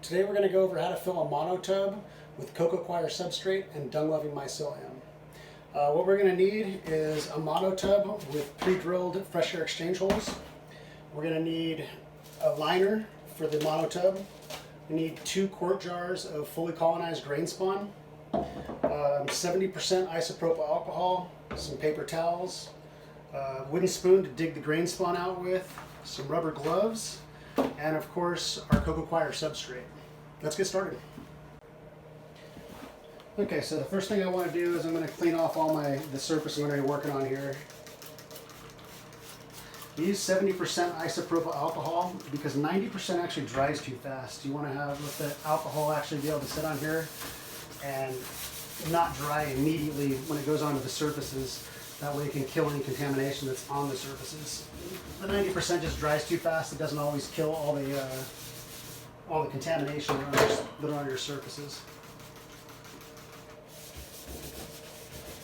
Today we're going to go over how to fill a monotub with Coco Coir substrate and Dung-loving mycelium. What we're going to need is a monotub with pre-drilled fresh air exchange holes. We're going to need a liner for the monotub. We need 2 quart jars of fully colonized grain spawn, 70% isopropyl alcohol, some paper towels, a wooden spoon to dig the grain spawn out with, some rubber gloves, and of course our Coco Coir substrate. Let's get started. Okay, so the first thing I want to do is I'm going to clean off all the surface I'm going to be working on here. Use 70% isopropyl alcohol because 90% actually dries too fast. You want to let the alcohol actually be able to sit on here and not dry immediately when it goes onto the surfaces. That way it can kill any contamination that's on the surfaces. The 90% just dries too fast. It doesn't always kill all the contamination that are on your surfaces.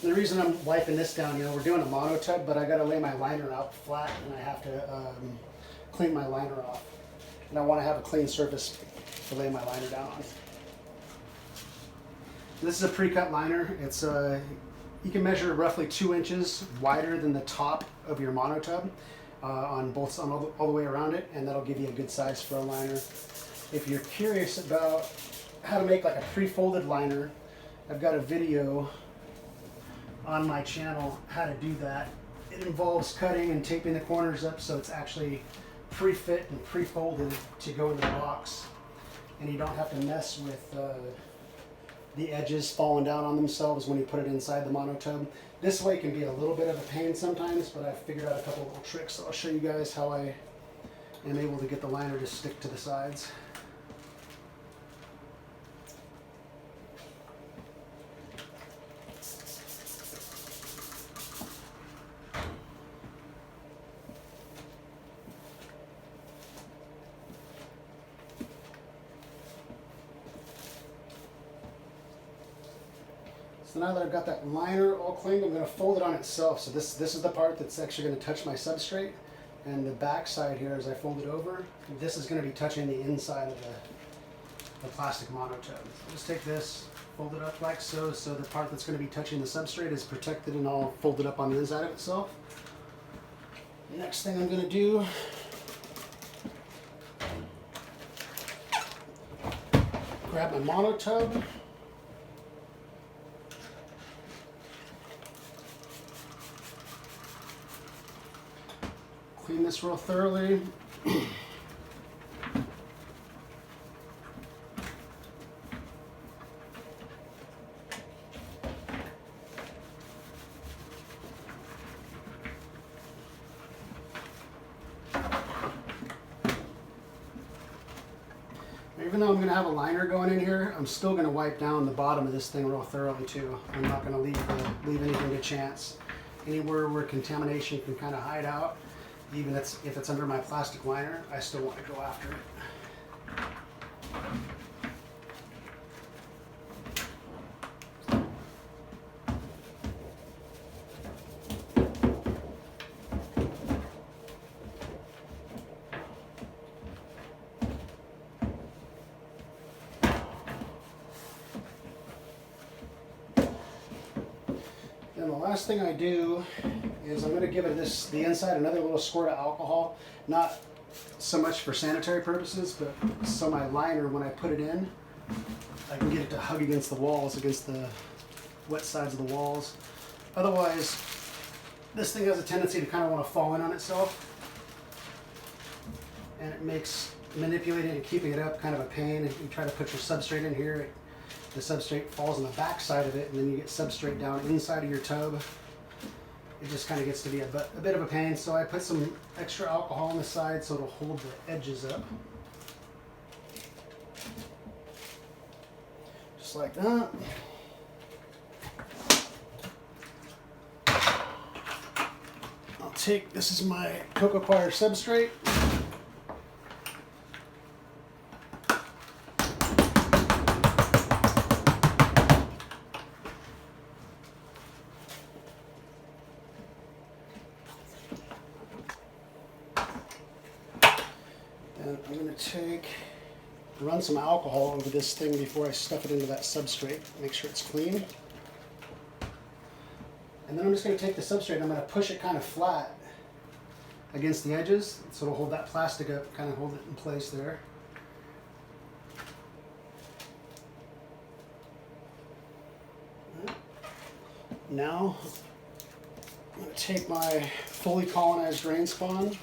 The reason I'm wiping this down, we're doing a monotub, but I got to lay my liner out flat, and I have to clean my liner off. And I want to have a clean surface to lay my liner down on. This is a pre-cut liner. It's you can measure roughly 2 inches wider than the top of your monotub on all the way around it, and that'll give you a good size for a liner. If you're curious about how to make like a pre-folded liner, I've got a video on my channel how to do that. It involves cutting and taping the corners up so it's actually pre-fit and pre-folded to go in the box, and you don't have to mess with the edges falling down on themselves when you put it inside the monotub. This way can be a little bit of a pain sometimes, but I've figured out a couple little tricks. So I'll show you guys how I am able to get the liner to stick to the sides. So now that I've got that liner all cleaned, I'm going to fold it on itself. So this is the part that's actually going to touch my substrate. And the back side here, as I fold it over, this is going to be touching the inside of the plastic monotub. So just take this, fold it up like so, so the part that's going to be touching the substrate is protected and all folded up on the inside of itself. The next thing I'm going to do, grab my monotub. Clean this real thoroughly. Even though I'm going to have a liner going in here, I'm still going to wipe down the bottom of this thing real thoroughly too. I'm not going to leave anything to chance. Anywhere where contamination can kind of hide out, even if it's under my plastic liner, I still want to go after it. Then the last thing I do is I'm going to give it the inside another little squirt of alcohol, not so much for sanitary purposes, but so my liner, when I put it in, I can get it to hug against the walls, against the wet sides of the walls. Otherwise, this thing has a tendency to kind of want to fall in on itself, and it makes manipulating and keeping it up kind of a pain. If you try to put your substrate in here, the substrate falls on the back side of it, and then you get substrate down inside of your tub. It just kind of gets to be a bit of a pain, so I put some extra alcohol on the side so it'll hold the edges up. Just like that. This is my Coco Coir substrate. run put some alcohol over this thing before I stuff it into that substrate. Make sure it's clean. And then I'm just going to take the substrate and I'm going to push it kind of flat against the edges, so it'll hold that plastic up, kind of hold it in place there. Now, I'm going to take my fully colonized drain spawn,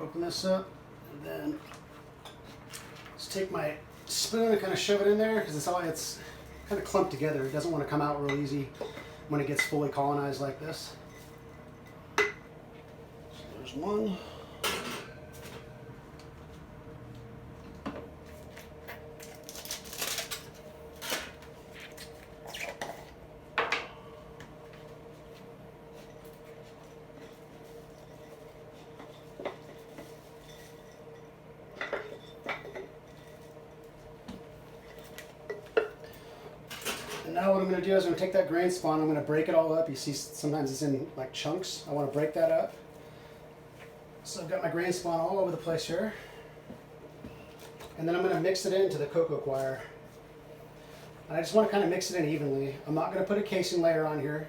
open this up, and then just take my spoon and kind of shove it in there, because it's kind of clumped together. It doesn't want to come out real easy when it gets fully colonized like this. So there's one. And now what I'm going to do is I'm going to take that grain spawn, I'm going to break it all up. You see sometimes it's in like chunks. I want to break that up. So I've got my grain spawn all over the place here. And then I'm going to mix it into the Coco Coir. And I just want to kind of mix it in evenly. I'm not going to put a casing layer on here.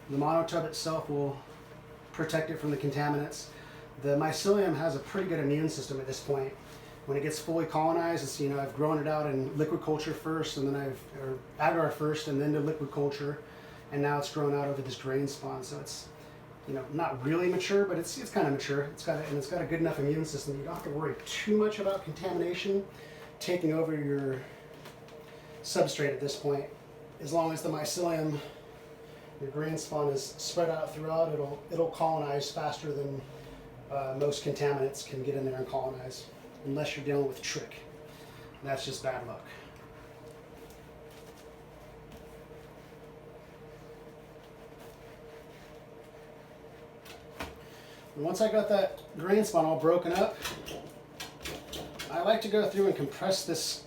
The Monotub itself will protect it from the contaminants. The mycelium has a pretty good immune system at this point. When it gets fully colonized, it's, you know, I've grown it out in liquid culture first, and then or agar first, and then to liquid culture, and now it's grown out over this drain spawn. So it's, you know, not really mature, but it's kind of mature. It's got a good enough immune system. You don't have to worry too much about contamination taking over your substrate at this point. As long as the mycelium, your grain spawn is spread out throughout, it'll colonize faster than most contaminants can get in there and colonize. Unless you're dealing with trick. And that's just bad luck. And once I got that grain spawn all broken up, I like to go through and compress this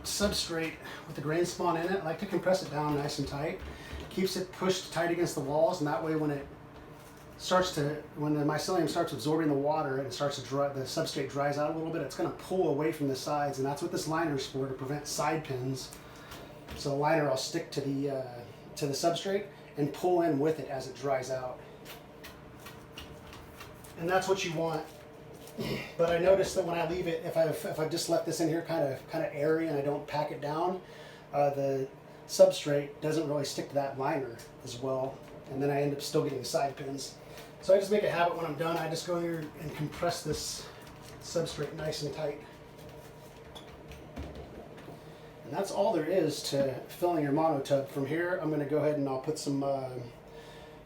substrate with the grain spawn in it. I like to compress it down nice and tight. Keeps it pushed tight against the walls, and that way when the mycelium starts absorbing the water and it starts to dry, the substrate dries out a little bit, it's going to pull away from the sides, and that's what this liner is for, to prevent side pins. So the liner will stick to the substrate and pull in with it as it dries out. And that's what you want. But I noticed that when I leave it, if I've just left this in here kind of airy and I don't pack it down, the substrate doesn't really stick to that liner as well, and then I end up still getting side pins. So I just make a habit when I'm done, I just go here and compress this substrate nice and tight. And that's all there is to filling your monotub. From here, I'm going to go ahead and I'll put some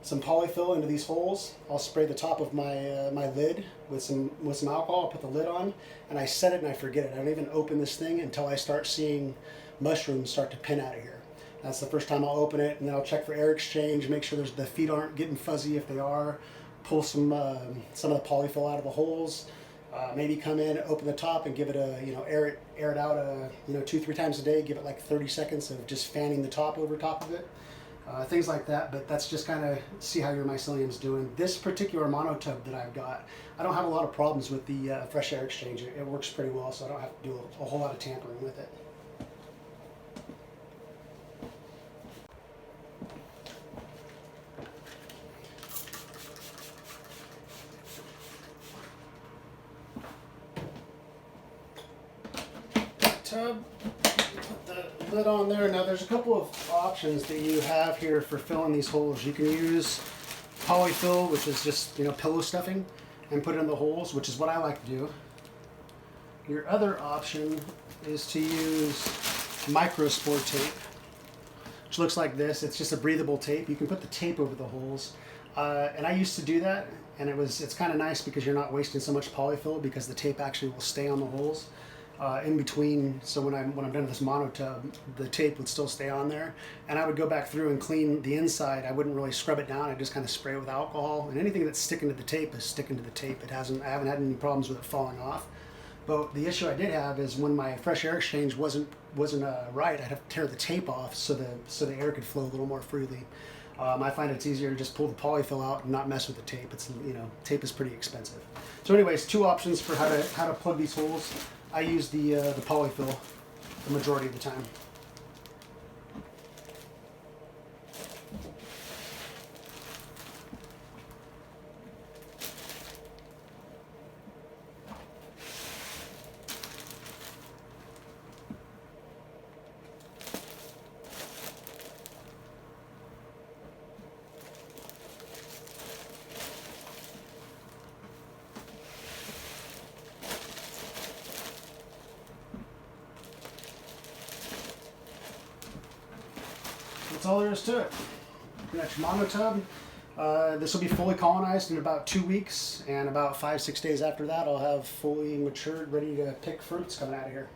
polyfill into these holes. I'll spray the top of my my lid with some alcohol. I'll put the lid on, and I set it and I forget it. I don't even open this thing until I start seeing mushrooms start to pin out of here. That's the first time I'll open it, and then I'll check for air exchange, make sure the feet aren't getting fuzzy. If they are, pull some of the polyfill out of the holes. Maybe come in, open the top, and give it a, air it out 2-3 times a day. Give it like 30 seconds of just fanning the top over top of it. Things like that, but that's just kind of see how your mycelium's doing. This particular monotub that I've got, I don't have a lot of problems with the fresh air exchange. It works pretty well, so I don't have to do a whole lot of tampering with it. Tub, put the lid on there. Now there's a couple of options that you have here for filling these holes. You can use polyfill, which is just pillow stuffing, and put it in the holes, which is what I like to do. Your other option is to use microspore tape, which looks like this. It's just a breathable tape. You can put the tape over the holes, and I used to do that, and it's kind of nice because you're not wasting so much polyfill because the tape actually will stay on the holes. In between, so when I'm done with this monotub, the tape would still stay on there, and I would go back through and clean the inside. I wouldn't really scrub it down. I just kind of spray it with alcohol, and anything that's sticking to the tape is sticking to the tape. I haven't had any problems with it falling off. But the issue I did have is when my fresh air exchange wasn't right, I'd have to tear the tape off so the air could flow a little more freely. I find it's easier to just pull the polyfill out and not mess with the tape. It's, you know, tape is pretty expensive. So anyways, two options for how to plug these holes. I use the polyfill the majority of the time. That's all there is to it. Next monotub. This will be fully colonized in about 2 weeks, and about 5-6 days after that I'll have fully matured, ready to pick fruits coming out of here.